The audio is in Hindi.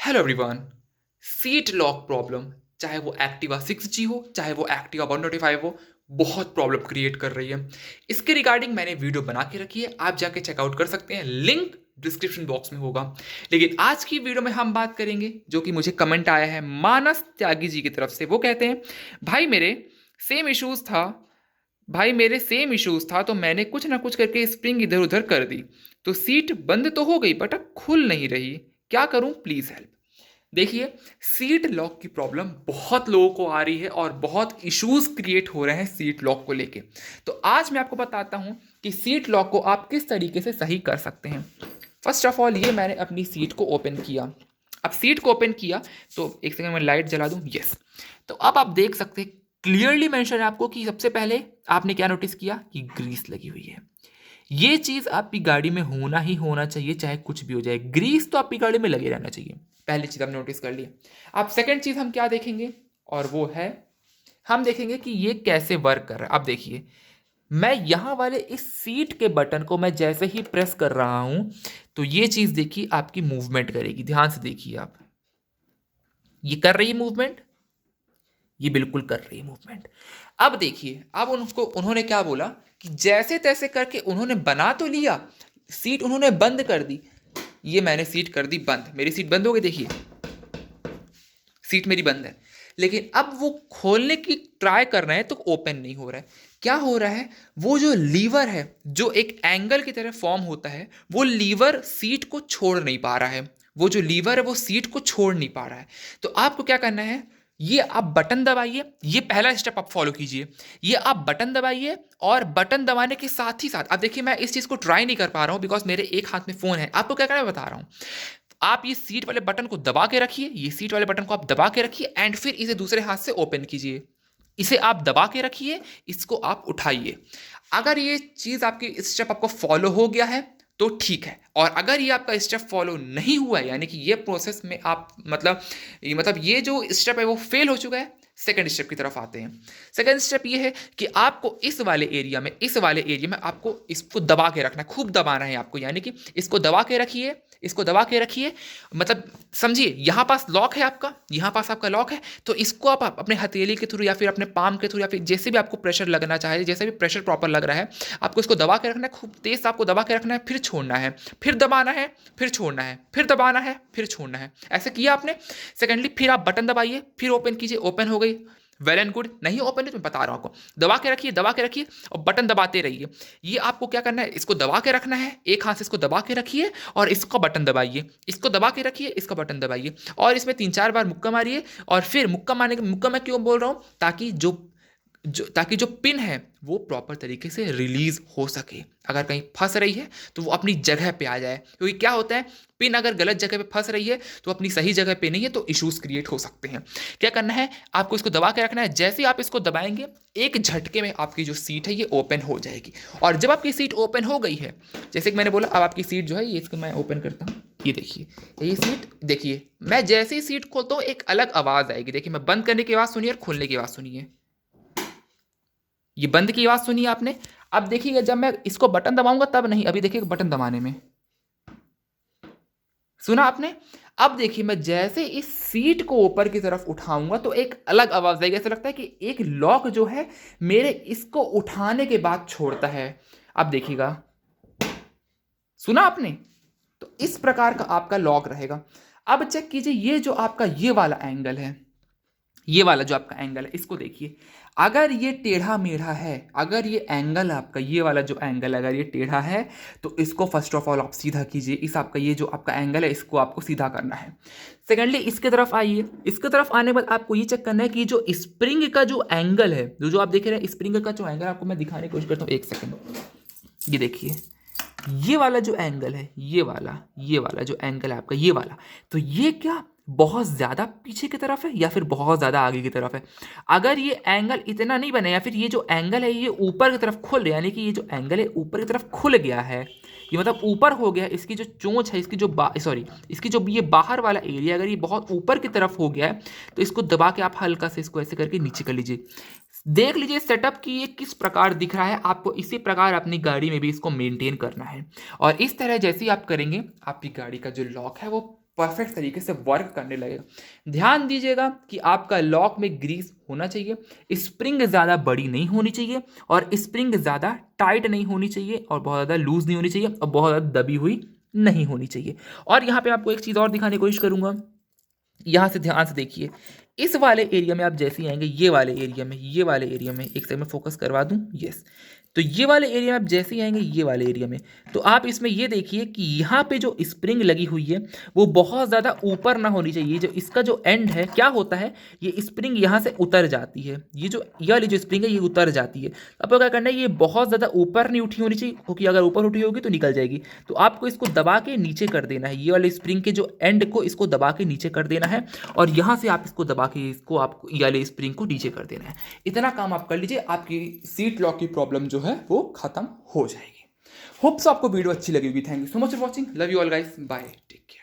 Hello everyone. Seat lock problem, चाहे वो एक्टिवा 6G हो, चाहे वो एक्टिवा 125 हो, बहुत प्रॉब्लम क्रिएट कर रही है। इसके रिगार्डिंग मैंने वीडियो बना के रखी है, आप जाके चेकआउट कर सकते हैं, लिंक डिस्क्रिप्शन बॉक्स में होगा। लेकिन आज की वीडियो में हम बात करेंगे जो कि मुझे कमेंट आया है मानस त्यागी जी की तरफ से। वो कहते हैं, भाई मेरे सेम इश्यूज था भाई मेरे सेम इश्यूज था तो मैंने कुछ ना कुछ करके स्प्रिंग इधर उधर कर दी, तो सीट बंद तो हो गई बट अब खुल नहीं रही, क्या करूं, प्लीज हेल्प। देखिए, सीट लॉक की प्रॉब्लम बहुत लोगों को आ रही है और बहुत इश्यूज क्रिएट हो रहे हैं सीट लॉक को लेके। तो आज मैं आपको बताता हूं कि सीट लॉक को आप किस तरीके से सही कर सकते हैं। फर्स्ट ऑफ ऑल, ये मैंने अपनी सीट को ओपन किया। अब सीट को ओपन किया तो एक सेकंड में लाइट जला दूं। यस, तो अब आप देख सकते हैं, क्लियरली मेंशन है आपको कि सबसे पहले आपने क्या नोटिस किया कि ग्रीस लगी हुई है। ये चीज आपकी गाड़ी में होना ही होना चाहिए, चाहे कुछ भी हो जाए, ग्रीस तो आपकी गाड़ी में लगे रहना चाहिए। पहली चीज आपने नोटिस कर ली। अब सेकंड चीज हम क्या देखेंगे, और वो है हम देखेंगे कि ये कैसे वर्क कर रहा है। अब देखिए, मैं यहां वाले इस सीट के बटन को मैं जैसे ही प्रेस कर रहा हूं तो ये चीज देखिए आपकी मूवमेंट करेगी। ध्यान से देखिए आप, ये कर रही है मूवमेंट, ये बिल्कुल कर रही है मूवमेंट। अब देखिए, अब उन्होंने क्या बोला कि जैसे तैसे करके उन्होंने बना तो लिया, सीट उन्होंने बंद कर दी। ये मैंने सीट कर दी बंद, मेरी सीट बंद हो गई। देखिए, सीट मेरी बंद है, लेकिन अब वो खोलने की ट्राई कर रहे हैं तो ओपन नहीं हो रहा है। क्या हो रहा है, वो जो लीवर है जो एक एंगल की तरह फॉर्म होता है, वो लीवर सीट को छोड़ नहीं पा रहा है। वो जो लीवर है वो सीट को छोड़ नहीं पा रहा है। तो आपको क्या करना है, ये आप बटन दबाइए। ये पहला स्टेप आप फॉलो कीजिए। ये आप बटन दबाइए, और बटन दबाने के साथ ही साथ, अब देखिए मैं इस चीज को ट्राई नहीं कर पा रहा हूं बिकॉज मेरे एक हाथ में फोन है। आपको क्या करना है बता रहा हूं। आप ये सीट वाले बटन को दबा के रखिए, ये सीट वाले बटन को आप दबा के रखिए, एंड फिर इसे दूसरे हाथ से ओपन कीजिए। इसे आप दबा के रखिए, इसको आप उठाइए। अगर ये चीज आपकी स्टेप आपको फॉलो हो गया है तो ठीक है, और अगर ये आपका स्टेप फॉलो नहीं हुआ है, यानी कि ये प्रोसेस में आप ये जो स्टेप है वो फेल हो चुका है, सेकंड स्टेप की तरफ आते हैं। सेकंड स्टेप ये है कि आपको इस वाले एरिया में आपको इसको दबा के रखना है, खूब दबाना है आपको, यानी कि इसको दबा के रखिए, इसको दबा के रखिए। मतलब समझिए, यहाँ पास लॉक है आपका, यहाँ पास आपका लॉक है, तो इसको आप अपने हथेली के थ्रू या फिर अपने पाम के थ्रू या फिर जैसे भी आपको प्रेशर लगना चाहे, जैसे भी प्रेशर प्रॉपर लग रहा है, आपको इसको दबा के रखना है, खूब तेज आपको दबा के रखना है, फिर छोड़ना है, फिर दबाना है, फिर छोड़ना है, फिर दबाना है, फिर छोड़ना है। ऐसे किया आपने। सेकेंडली, फिर आप बटन दबाइए, फिर ओपन कीजिए, ओपन हो गई, वेल एंड गुड। नहीं ओपन है तो मैं बता रहा हूं आपको, दबा के रखिए, दबा के रखिए, और बटन दबाते रहिए। ये आपको क्या करना है, इसको दबा के रखना है, एक हाथ से इसको दबा के रखिए और इसको बटन दबाइए, इसको दबा के रखिए, इसका बटन दबाइए, और इसमें 3-4 बार मुक्का मारिए। और फिर मुक्का मैं क्यों बोल रहा हूं, ताकि जो पिन है वो प्रॉपर तरीके से रिलीज हो सके। अगर कहीं फंस रही है तो वो अपनी जगह पे आ जाए, क्योंकि क्या होता है, पिन अगर गलत जगह पे फंस रही है तो अपनी सही जगह पे नहीं है, तो इश्यूज क्रिएट हो सकते हैं। क्या करना है, आपको इसको दबा के रखना है। जैसे ही आप इसको दबाएंगे, एक झटके में आपकी जो सीट है ये ओपन हो जाएगी। और जब आपकी सीट ओपन हो गई है, जैसे कि मैंने बोला, अब आपकी सीट जो है, ये इसको मैं ओपन करता हूँ, ये देखिए, ये सीट देखिए, मैं जैसे ही सीट खोलता हूँ एक अलग आवाज आएगी। देखिए, मैं बंद करने की आवाज सुनिए और खोलने की आवाज सुनिए। ये बंद की आवाज सुनिए आपने। अब देखिएगा, जब मैं इसको बटन दबाऊंगा तब नहीं, अभी देखिए बटन दबाने में सुना आपने। अब देखिए, मैं जैसे इस सीट को ऊपर की तरफ उठाऊंगा तो एक अलग आवाज आएगी। ऐसा लगता है कि एक लॉक जो है मेरे इसको उठाने के बाद छोड़ता है। अब देखिएगा, सुना आपने। तो इस प्रकार का आपका लॉक रहेगा। अब चेक कीजिए, ये जो आपका ये वाला एंगल है, ये वाला जो आपका एंगल है, इसको देखिए। अगर ये टेढ़ा मेढ़ा है, अगर ये एंगल आपका, ये वाला जो एंगल अगर ये टेढ़ा है, तो इसको फर्स्ट ऑफ ऑल आप सीधा कीजिए। इस आपका ये जो आपका एंगल है, इसको आपको सीधा करना है। सेकेंडली, इसके तरफ आइए। इसके तरफ आने के बाद आपको ये चेक करना है कि जो स्प्रिंग का जो एंगल है, जो आप देख रहे हैं, स्प्रिंग का जो एंगल आपको मैं दिखाने की कोशिश करता हूँ, एक सेकेंड। ये देखिए, ये वाला जो एंगल है, ये वाला जो एंगल है आपका, ये वाला, तो ये क्या बहुत ज्यादा पीछे की तरफ है या फिर बहुत ज्यादा आगे की तरफ है। अगर ये एंगल इतना नहीं बने, या फिर ये जो एंगल है ये ऊपर की तरफ खुल, यानी कि ये जो एंगल है ऊपर की तरफ खुल गया है, ये मतलब ऊपर हो गया है, इसकी जो चोंच है, इसकी जो ये बाहर वाला एरिया अगर ये बहुत ऊपर की तरफ हो गया है, तो इसको दबा के आप हल्का से इसको ऐसे करके नीचे कर लीजिए। देख लीजिए सेटअप की ये किस प्रकार दिख रहा है आपको। इसी प्रकार अपनी गाड़ी में भी इसको मेंटेन करना है, और इस तरह जैसे ही आप करेंगे, आपकी गाड़ी का जो लॉक है वो परफेक्ट तरीके से वर्क करने लगेगा। ध्यान दीजिएगा कि आपका लॉक में ग्रीस होना चाहिए, स्प्रिंग ज़्यादा बड़ी नहीं होनी चाहिए और स्प्रिंग ज़्यादा टाइट नहीं होनी चाहिए और बहुत ज़्यादा लूज नहीं होनी चाहिए और बहुत ज़्यादा दबी हुई नहीं होनी चाहिए। और यहाँ पे आपको एक चीज़ और दिखाने की कोशिश करूँगा, यहाँ से ध्यान से देखिए, इस वाले एरिया में आप जैसे ही आएंगे, ये वाले एरिया में एक सेकंड में फोकस करवा दूं, यस। तो ये वाले एरिया में आप जैसे ही आएंगे ये वाले एरिया में, तो आप इसमें ये देखिए कि यहाँ पे जो स्प्रिंग लगी हुई है वो बहुत ज़्यादा ऊपर ना होनी चाहिए। जो इसका जो एंड है, क्या होता है, ये स्प्रिंग यहाँ से उतर जाती है, ये वाली जो स्प्रिंग है ये उतर जाती है। आपको क्या करना है, ये बहुत ज़्यादा ऊपर नहीं उठी होनी चाहिए, क्योंकि अगर ऊपर उठी होगी तो निकल जाएगी। तो आपको इसको दबा के नीचे कर देना है, ये वाले स्प्रिंग के जो एंड को इसको दबा के नीचे कर देना है और यहाँ से आप इसको दबा के इसको आपको ये वाले स्प्रिंग को नीचे कर देना है। इतना काम आप कर लीजिए, आपकी सीट लॉक की प्रॉब्लम जो है वो खत्म हो जाएगी। होप्स आपको वीडियो अच्छी लगी होगी। Thank you so much for watching, love you all guys, bye, take care.